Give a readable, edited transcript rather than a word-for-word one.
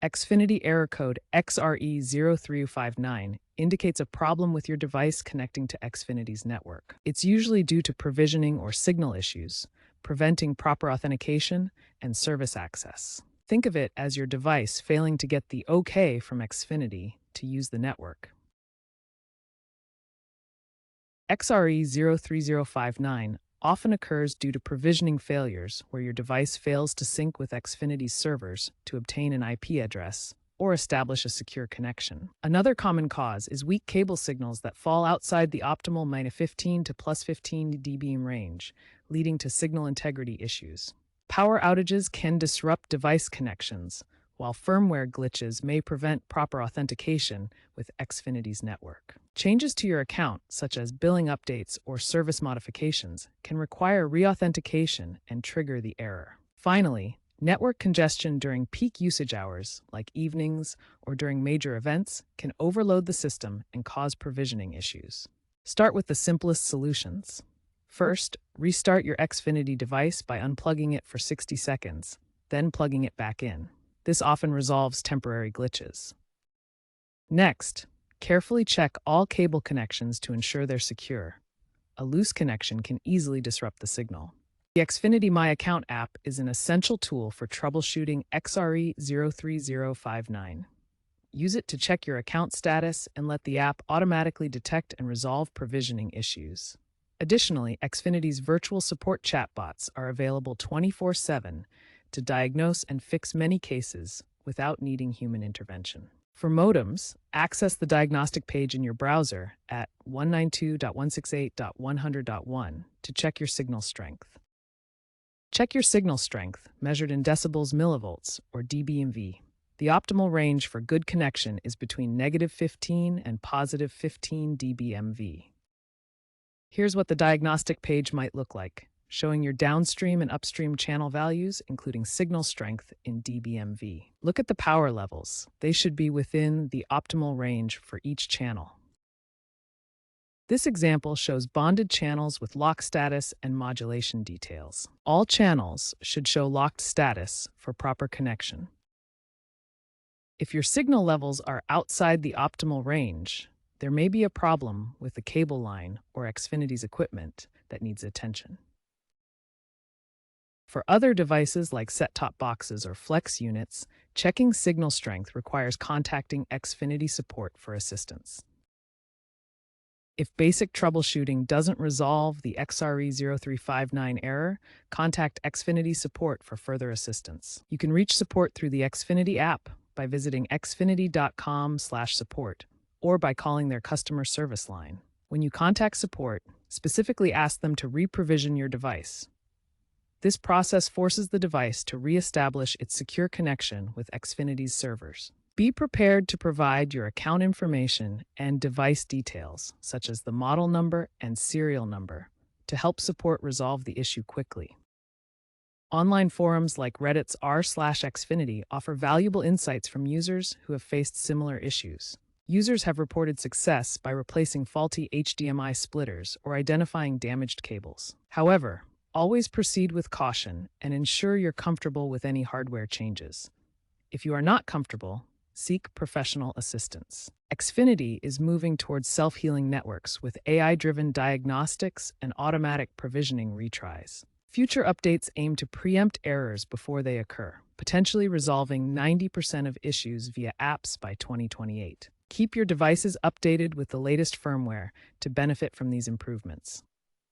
Xfinity Error Code XRE-03059 indicates a problem with your device connecting to Xfinity's network. It's usually due to provisioning or signal issues, preventing proper authentication and service access. Think of it as your device failing to get the OK from Xfinity to use the network. XRE-03059 often occurs due to provisioning failures where your device fails to sync with Xfinity's servers to obtain an IP address or establish a secure connection. Another common cause is weak cable signals that fall outside the optimal -15 to +15 dBm range, leading to signal integrity issues. Power outages can disrupt device connections, while firmware glitches may prevent proper authentication with Xfinity's network. Changes to your account, such as billing updates or service modifications, can require re-authentication and trigger the error. Finally, network congestion during peak usage hours, like evenings or during major events, can overload the system and cause provisioning issues. Start with the simplest solutions. First, restart your Xfinity device by unplugging it for 60 seconds, then plugging it back in. This often resolves temporary glitches. Next, carefully check all cable connections to ensure they're secure. A loose connection can easily disrupt the signal. The Xfinity My Account app is an essential tool for troubleshooting XRE-03059. Use it to check your account status and let the app automatically detect and resolve provisioning issues. Additionally, Xfinity's virtual support chatbots are available 24/7 to diagnose and fix many cases without needing human intervention. For modems, access the diagnostic page in your browser at 192.168.100.1 to check your signal strength. Check your signal strength, measured in decibels millivolts, or dBmV. The optimal range for good connection is between -15 and +15 dBmV. Here's what the diagnostic page might look like, showing your downstream and upstream channel values, including signal strength in dBmV. Look at the power levels. They should be within the optimal range for each channel. This example shows bonded channels with lock status and modulation details. All channels should show locked status for proper connection. If your signal levels are outside the optimal range, there may be a problem with the cable line or Xfinity's equipment that needs attention. For other devices like set-top boxes or flex units, checking signal strength requires contacting Xfinity support for assistance. If basic troubleshooting doesn't resolve the XRE-03059 error, contact Xfinity support for further assistance. You can reach support through the Xfinity app by visiting xfinity.com/support or by calling their customer service line. When you contact support, specifically ask them to re-provision your device. This process forces the device to re-establish its secure connection with Xfinity's servers. Be prepared to provide your account information and device details, such as the model number and serial number, to help support resolve the issue quickly. Online forums like Reddit's r/Xfinity offer valuable insights from users who have faced similar issues. Users have reported success by replacing faulty HDMI splitters or identifying damaged cables. However, always proceed with caution and ensure you're comfortable with any hardware changes. If you are not comfortable, seek professional assistance. Xfinity is moving towards self-healing networks with AI-driven diagnostics and automatic provisioning retries. Future updates aim to preempt errors before they occur, potentially resolving 90% of issues via apps by 2028. Keep your devices updated with the latest firmware to benefit from these improvements.